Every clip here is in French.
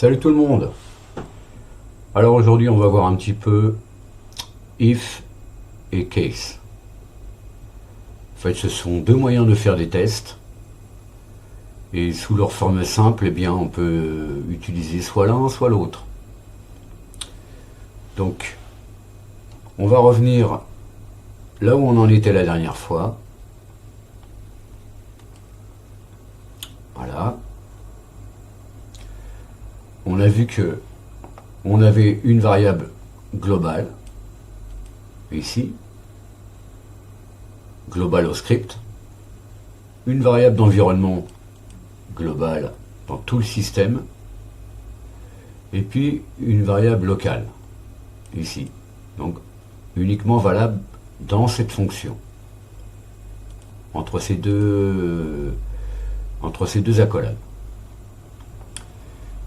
Salut tout le monde. Alors aujourd'hui on va voir un petit peu if et case. En fait ce sont deux moyens de faire des tests et sous leur forme simple eh bien on peut utiliser soit l'un soit l'autre. Donc on va revenir là où on en était la dernière fois. Voilà. On a vu que on avait une variable globale ici, global au script, une variable d'environnement globale dans tout le système, et puis une variable locale ici, donc uniquement valable dans cette fonction, entre ces deux accolades.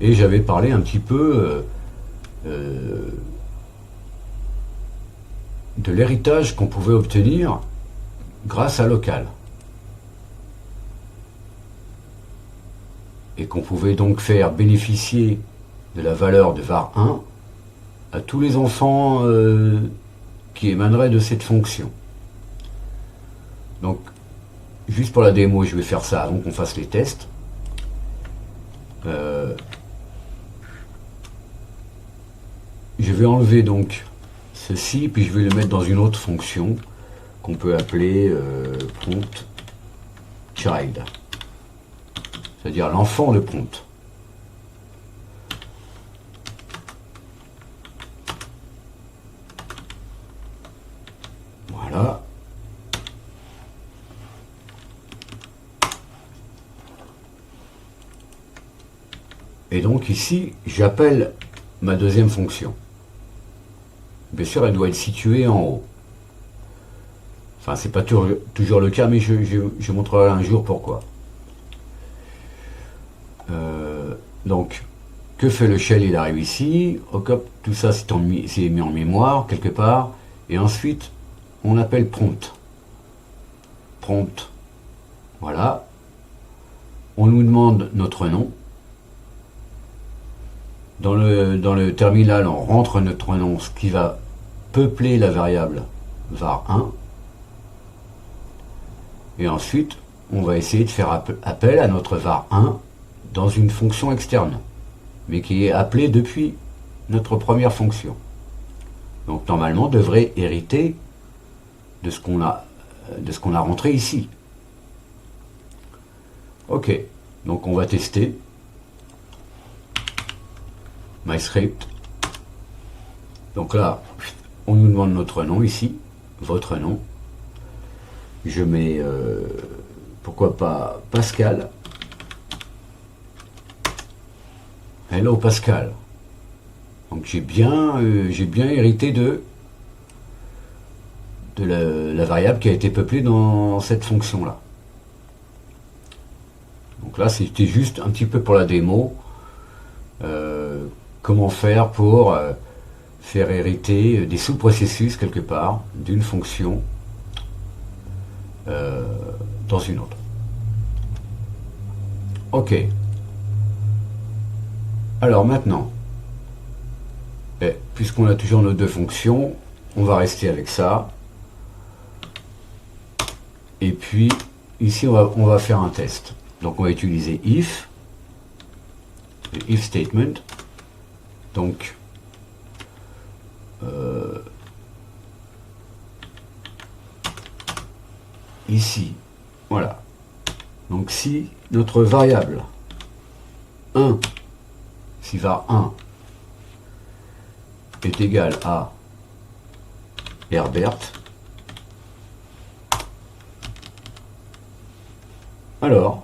Et j'avais parlé un petit peu de l'héritage qu'on pouvait obtenir grâce à local. Et qu'on pouvait donc faire bénéficier de la valeur de var1 à tous les enfants qui émaneraient de cette fonction. Donc, juste pour la démo, je vais faire ça avant qu'on fasse les tests. Je vais enlever donc ceci, puis je vais le mettre dans une autre fonction qu'on peut appeler prompt child, c'est-à-dire l'enfant de prompt. Voilà. Et donc ici, j'appelle ma deuxième fonction. Bien sûr, elle doit être située en haut. Enfin, c'est pas toujours le cas, mais je montrerai un jour pourquoi. Donc, que fait le shell? Il arrive ici. Hop, tout ça, c'est mis en mémoire, quelque part. Et ensuite, on appelle prompt. Prompt. Voilà. On nous demande notre nom. Dans le terminal, on rentre notre nom, ce qui va peupler la variable var1. Et ensuite, on va essayer de faire appel à notre var1 dans une fonction externe, mais qui est appelée depuis notre première fonction. Donc normalement, devrait hériter de ce qu'on a rentré ici. Ok, donc on va tester. MyScript. Donc là, on nous demande notre nom ici, votre nom. Je mets, pourquoi pas, Pascal. Hello Pascal. Donc j'ai bien hérité de la variable qui a été peuplée dans cette fonction-là. Donc là, c'était juste un petit peu pour la démo. Comment faire pour faire hériter des sous-processus quelque part d'une fonction dans une autre. Ok. Alors maintenant, puisqu'on a toujours nos deux fonctions, on va rester avec ça. Et puis ici on va faire un test. Donc on va utiliser if, le if statement. Donc ici, voilà. Donc si notre variable 1, si var1 est égal à Herbert, alors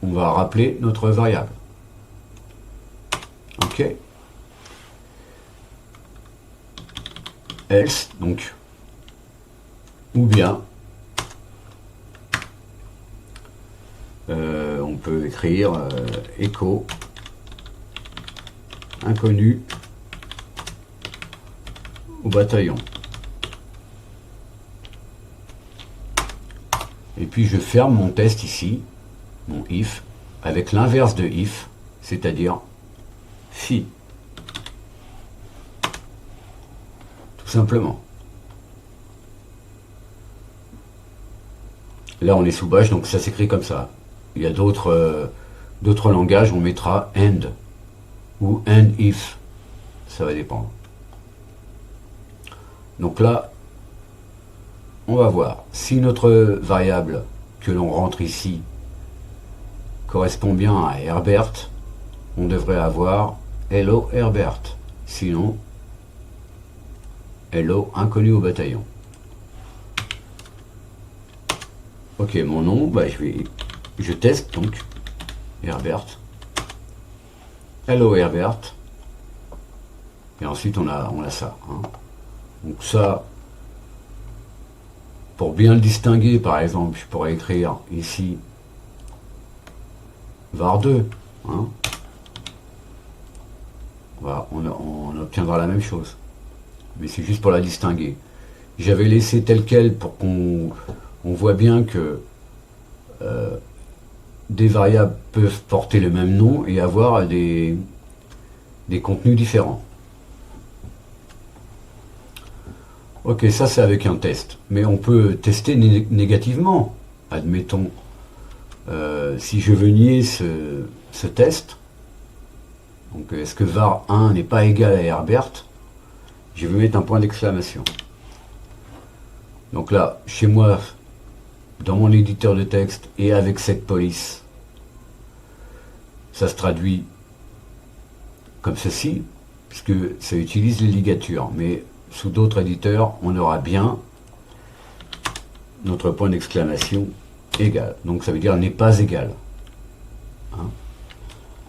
on va rappeler notre variable. Ok. Else, donc, ou bien, on peut écrire echo inconnu au bataillon. Et puis je ferme mon test ici, mon if, avec l'inverse de if, c'est-à-dire phi. Tout simplement. Là on est sous bash, donc ça s'écrit comme ça. Il y a d'autres langages, on mettra and ou and if. Ça va dépendre. Donc là, on va voir si notre variable que l'on rentre ici correspond bien à Herbert, on devrait avoir hello Herbert. Sinon, hello inconnu au bataillon. Ok, mon nom, bah, je teste donc Herbert. Hello Herbert. Et ensuite on a ça. Hein. Donc ça, pour bien le distinguer, par exemple, je pourrais écrire ici var2. Hein. Voilà, on obtiendra la même chose. Mais c'est juste pour la distinguer. J'avais laissé tel quel pour qu'on voit bien que des variables peuvent porter le même nom et avoir des contenus différents. Ok, ça c'est avec un test. Mais on peut tester négativement. Admettons, si je veux nier ce test, donc est-ce que var1 n'est pas égal à Herbert, je vais mettre un point d'exclamation. Donc là, chez moi, dans mon éditeur de texte et avec cette police, ça se traduit comme ceci, puisque ça utilise les ligatures. Mais sous d'autres éditeurs, on aura bien notre point d'exclamation égal. Donc ça veut dire n'est pas égal. Hein.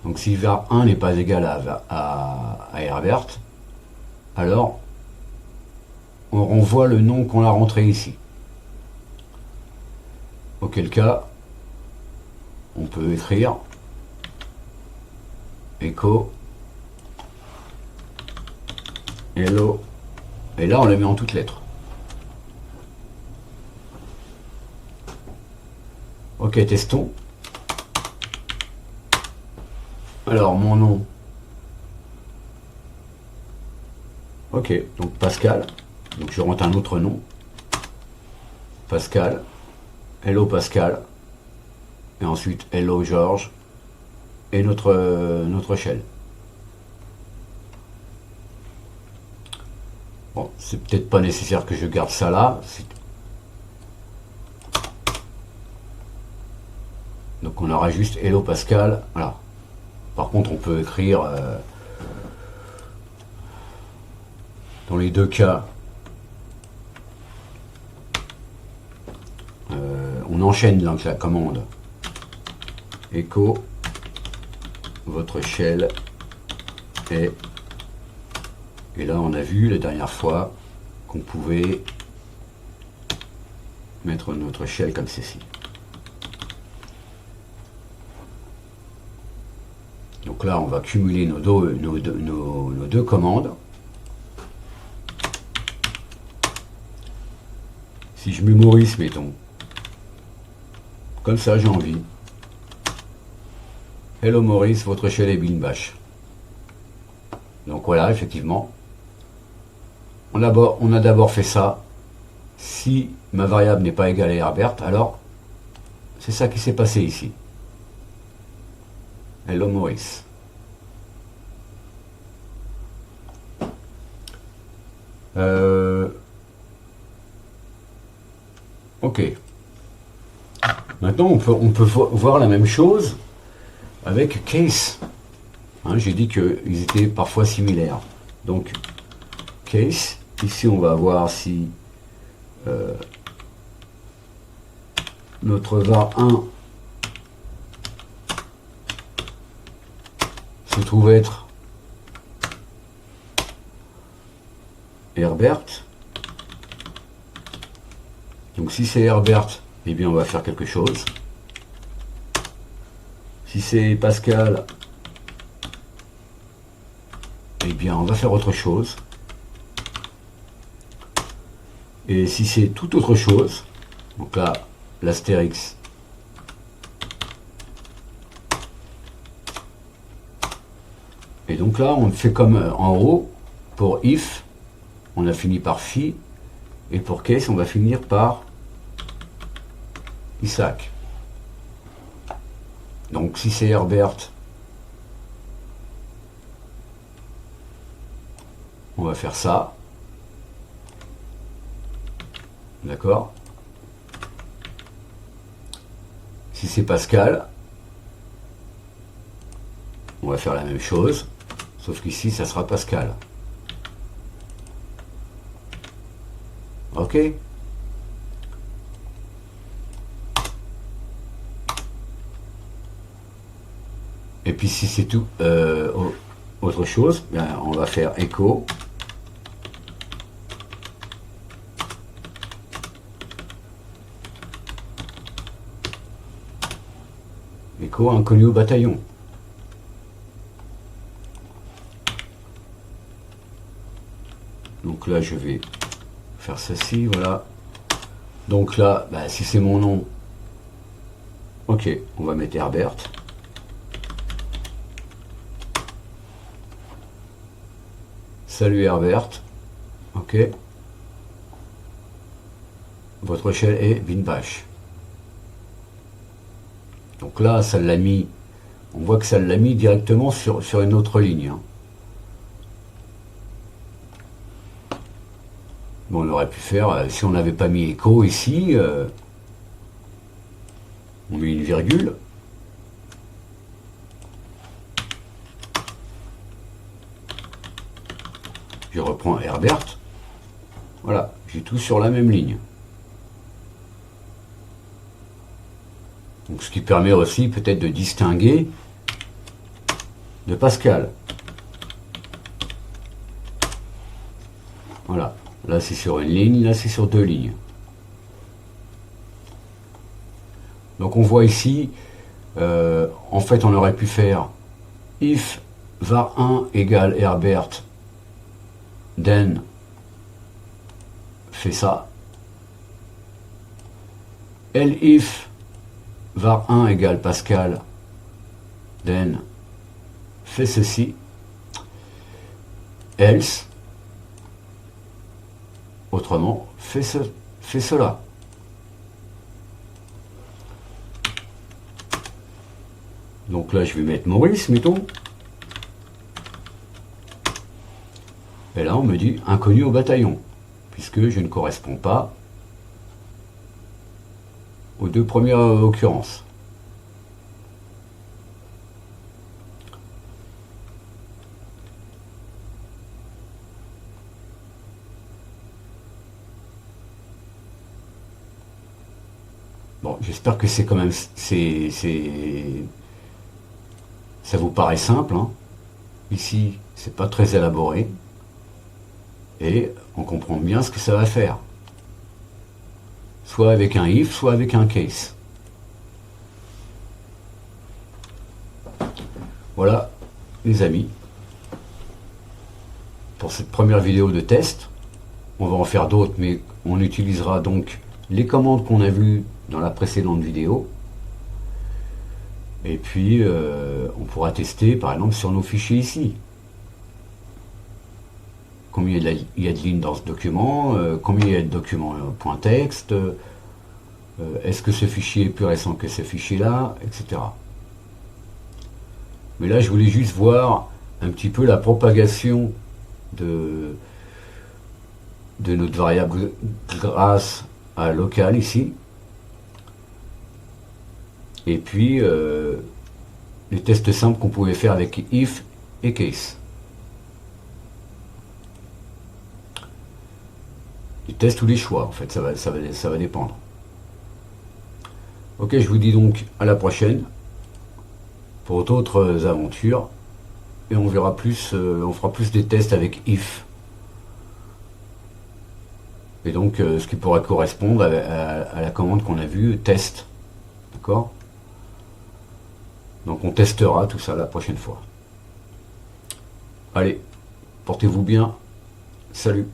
Donc si var1 n'est pas égal à Herbert, alors on renvoie le nom qu'on a rentré ici. Auquel cas, on peut écrire echo hello, et là on le met en toutes lettres. Ok, testons. Alors mon nom, ok, donc Pascal, donc je rentre un autre nom, Pascal, hello Pascal, et ensuite hello Georges, et notre shell. Bon, c'est peut-être pas nécessaire que je garde ça là. Donc on aura juste hello Pascal. Voilà. Par contre, on peut écrire dans les deux cas. On enchaîne donc la commande echo votre shell est. Et là, on a vu la dernière fois qu'on pouvait mettre notre shell comme ceci. Donc là, on va cumuler nos deux commandes. Si je mémorise, mettons, comme ça, j'ai envie. Hello Maurice, votre shell est bin bash. Donc voilà, effectivement. On a d'abord fait ça. Si ma variable n'est pas égale à Herbert, alors c'est ça qui s'est passé ici. Hello Maurice. Ok. Maintenant, on peut voir la même chose avec case. Hein, j'ai dit qu'ils étaient parfois similaires. Donc, case. Ici, on va voir si notre var1 se trouve être Herbert. Donc si c'est Herbert, eh bien on va faire quelque chose. Si c'est Pascal, eh bien on va faire autre chose. Et si c'est toute autre chose, donc là l'astérix. Et donc là, on fait comme en haut, pour if, on a fini par phi, et pour case, on va finir par Isaac. Donc si c'est Herbert, on va faire ça. D'accord? Si c'est Pascal, on va faire la même chose, sauf qu'ici, ça sera Pascal. Ok? Et puis si c'est tout autre chose, bien, on va faire écho. Écho inconnu au bataillon. Donc là, je vais faire ceci, voilà. Donc là, bah, si c'est mon nom, ok, on va mettre Herbert. Salut Herbert, ok. Votre échelle est Binbash. Donc là, ça l'a mis, on voit que ça l'a mis directement sur une autre ligne. Hein. Bon, on aurait pu faire, si on n'avait pas mis écho ici, on met une virgule. Je reprends Herbert. Voilà, j'ai tout sur la même ligne. Donc, ce qui permet aussi peut-être de distinguer de Pascal. Voilà, là c'est sur une ligne, là c'est sur deux lignes. Donc on voit ici, en fait on aurait pu faire if var1 égale Herbert, then fait ça. Elif var1 égale Pascal, then fait ceci. Else, autrement, fait cela. Donc là, je vais mettre Maurice, mettons. Et là, on me dit inconnu au bataillon, puisque je ne corresponds pas aux deux premières occurrences. Bon, j'espère que c'est quand même... ça vous paraît simple. Hein. Ici, c'est pas très élaboré. Et on comprend bien ce que ça va faire. Soit avec un if, soit avec un case. Voilà, les amis, pour cette première vidéo de test. On va en faire d'autres, mais on utilisera donc les commandes qu'on a vues dans la précédente vidéo. Et puis, on pourra tester, par exemple, sur nos fichiers ici. Combien il y a de lignes dans ce document, combien il y a de documents .text, est-ce que ce fichier est plus récent que ce fichier-là, etc. Mais là, je voulais juste voir un petit peu la propagation de notre variable grâce à local ici. Et puis, les tests simples qu'on pouvait faire avec if et case. Les tests ou les choix, en fait, ça va dépendre. Ok, je vous dis donc à la prochaine pour d'autres aventures et on verra plus, on fera plus des tests avec if et donc ce qui pourra correspondre à la commande qu'on a vue test, d'accord. Donc on testera tout ça la prochaine fois. Allez, portez-vous bien, salut.